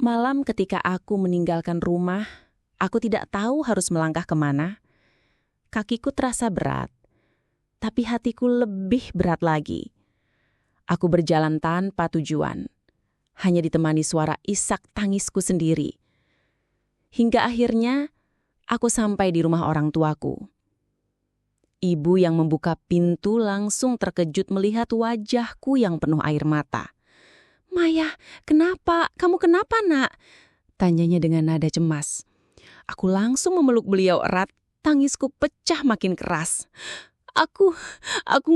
Malam ketika aku meninggalkan rumah, aku tidak tahu harus melangkah kemana. Kakiku terasa berat, tapi hatiku lebih berat lagi. Aku berjalan tanpa tujuan, hanya ditemani suara isak tangisku sendiri. Hingga akhirnya, aku sampai di rumah orang tuaku. Ibu yang membuka pintu langsung terkejut melihat wajahku yang penuh air mata. "Maya, kenapa? Kamu kenapa, Nak?" tanyanya dengan nada cemas. Aku langsung memeluk beliau erat, tangisku pecah makin keras. Aku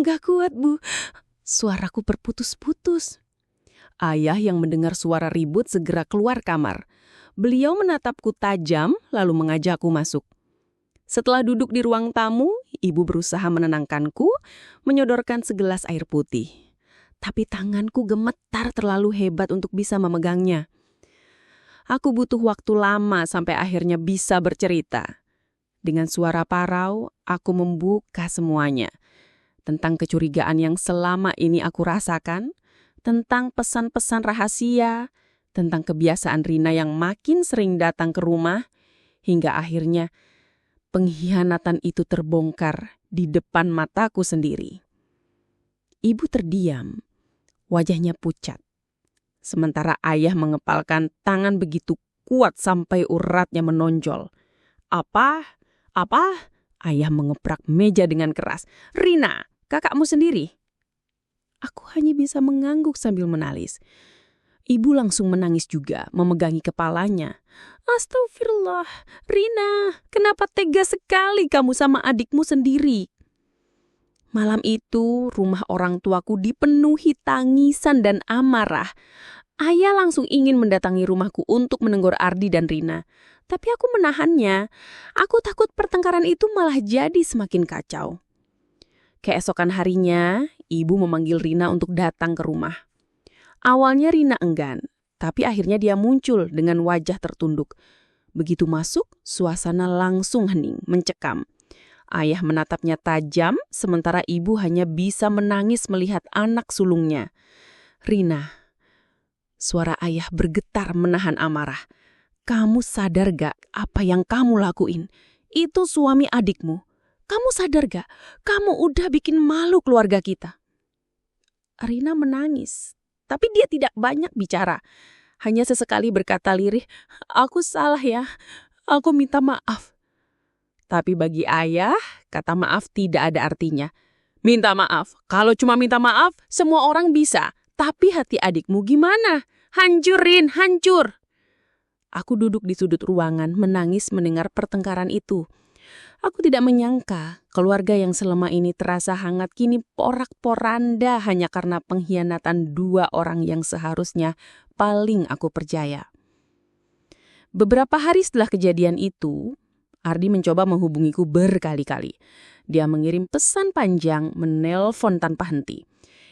nggak kuat, Bu. Suaraku berputus-putus. Ayah yang mendengar suara ribut segera keluar kamar. Beliau menatapku tajam lalu mengajakku masuk. Setelah duduk di ruang tamu, ibu berusaha menenangkanku, menyodorkan segelas air putih. Tapi tanganku gemetar terlalu hebat untuk bisa memegangnya. Aku butuh waktu lama sampai akhirnya bisa bercerita. Dengan suara parau, aku membuka semuanya. Tentang kecurigaan yang selama ini aku rasakan, tentang pesan-pesan rahasia, tentang kebiasaan Rina yang makin sering datang ke rumah, hingga akhirnya pengkhianatan itu terbongkar di depan mataku sendiri. Ibu terdiam, wajahnya pucat. Sementara ayah mengepalkan tangan begitu kuat sampai uratnya menonjol. Apa? Ayah mengeprak meja dengan keras. "Rina, kakakmu sendiri." Aku hanya bisa mengangguk sambil menangis. Ibu langsung menangis juga, memegangi kepalanya. "Astagfirullah, Rina, kenapa tega sekali kamu sama adikmu sendiri?" Malam itu, rumah orang tuaku dipenuhi tangisan dan amarah. Ayah langsung ingin mendatangi rumahku untuk menegur Ardi dan Rina. Tapi aku menahannya. Aku takut pertengkaran itu malah jadi semakin kacau. Keesokan harinya, ibu memanggil Rina untuk datang ke rumah. Awalnya Rina enggan, tapi akhirnya dia muncul dengan wajah tertunduk. Begitu masuk, suasana langsung hening, mencekam. Ayah menatapnya tajam, sementara ibu hanya bisa menangis melihat anak sulungnya. "Rina," suara ayah bergetar menahan amarah. "Kamu sadar gak apa yang kamu lakuin? Itu suami adikmu. Kamu sadar gak? Kamu udah bikin malu keluarga kita." Rina menangis, tapi dia tidak banyak bicara. Hanya sesekali berkata lirih, "Aku salah ya, aku minta maaf." Tapi bagi ayah, kata maaf tidak ada artinya. Minta maaf, kalau cuma minta maaf, semua orang bisa. Tapi hati adikmu gimana? Hancurin, hancur. Aku duduk di sudut ruangan, menangis mendengar pertengkaran itu. Aku tidak menyangka keluarga yang selama ini terasa hangat kini porak-poranda hanya karena pengkhianatan dua orang yang seharusnya paling aku percaya. Beberapa hari setelah kejadian itu, Ardi mencoba menghubungiku berkali-kali. Dia mengirim pesan panjang, menelpon tanpa henti.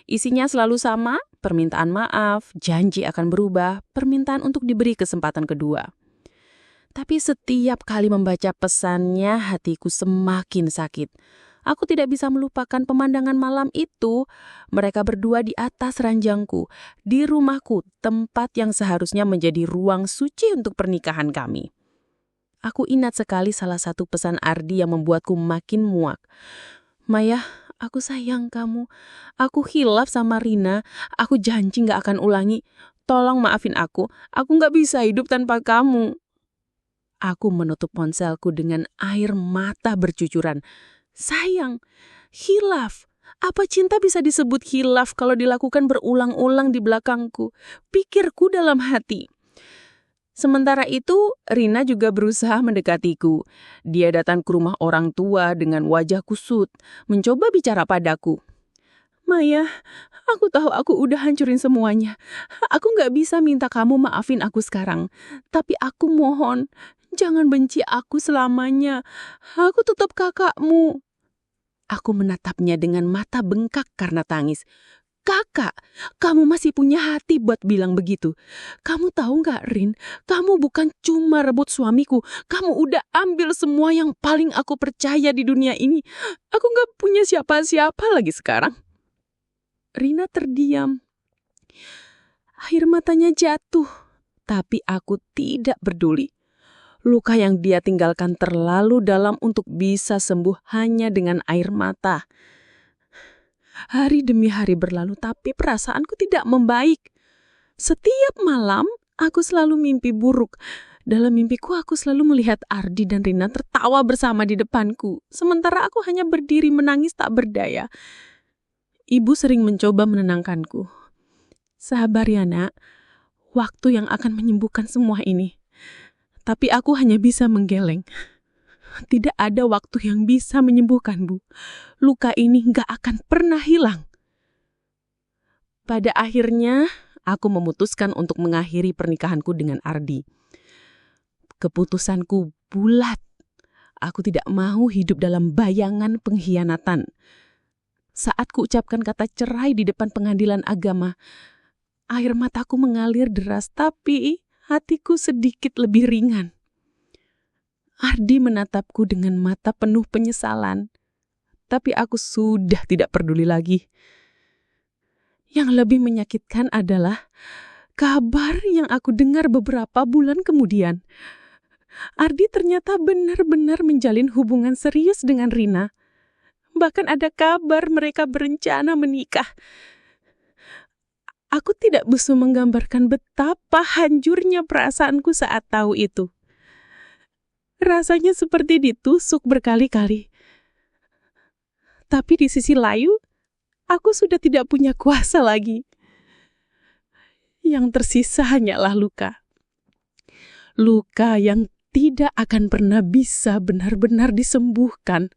Isinya selalu sama, permintaan maaf, janji akan berubah, permintaan untuk diberi kesempatan kedua. Tapi setiap kali membaca pesannya, hatiku semakin sakit. Aku tidak bisa melupakan pemandangan malam itu. Mereka berdua di atas ranjangku, di rumahku, tempat yang seharusnya menjadi ruang suci untuk pernikahan kami. Aku ingat sekali salah satu pesan Ardi yang membuatku makin muak. "Maya, aku sayang kamu. Aku khilaf sama Rina. Aku janji gak akan ulangi. Tolong maafin aku. Aku gak bisa hidup tanpa kamu." Aku menutup ponselku dengan air mata bercucuran. Sayang, khilaf. Apa cinta bisa disebut khilaf kalau dilakukan berulang-ulang di belakangku? Pikirku dalam hati. Sementara itu, Rina juga berusaha mendekatiku. Dia datang ke rumah orang tua dengan wajah kusut, mencoba bicara padaku. "Maya, aku tahu aku udah hancurin semuanya. Aku gak bisa minta kamu maafin aku sekarang. Tapi aku mohon, jangan benci aku selamanya. Aku tetap kakakmu." Aku menatapnya dengan mata bengkak karena tangis. "Kakak, kamu masih punya hati buat bilang begitu. Kamu tahu gak, Rin? Kamu bukan cuma rebut suamiku. Kamu udah ambil semua yang paling aku percaya di dunia ini. Aku gak punya siapa-siapa lagi sekarang." Rina terdiam. Air matanya jatuh. Tapi aku tidak peduli. Luka yang dia tinggalkan terlalu dalam untuk bisa sembuh hanya dengan air mata. Hari demi hari berlalu, tapi perasaanku tidak membaik. Setiap malam, aku selalu mimpi buruk. Dalam mimpiku, aku selalu melihat Ardi dan Rina tertawa bersama di depanku. Sementara aku hanya berdiri menangis tak berdaya. Ibu sering mencoba menenangkanku. Sabar ya nak, waktu yang akan menyembuhkan semua ini. Tapi aku hanya bisa menggeleng. Tidak ada waktu yang bisa menyembuhkan, Bu. Luka ini gak akan pernah hilang. Pada akhirnya, aku memutuskan untuk mengakhiri pernikahanku dengan Ardi. Keputusanku bulat. Aku tidak mau hidup dalam bayangan pengkhianatan. Saat kuucapkan kata cerai di depan pengadilan agama, air mataku mengalir deras, tapi hatiku sedikit lebih ringan. Ardi menatapku dengan mata penuh penyesalan, tapi aku sudah tidak peduli lagi. Yang lebih menyakitkan adalah kabar yang aku dengar beberapa bulan kemudian. Ardi ternyata benar-benar menjalin hubungan serius dengan Rina. Bahkan ada kabar mereka berencana menikah. Aku tidak bisa menggambarkan betapa hancurnya perasaanku saat tahu itu. Rasanya seperti ditusuk berkali-kali. Tapi di sisi lain, aku sudah tidak punya kuasa lagi. Yang tersisa hanyalah luka. Luka yang tidak akan pernah bisa benar-benar disembuhkan.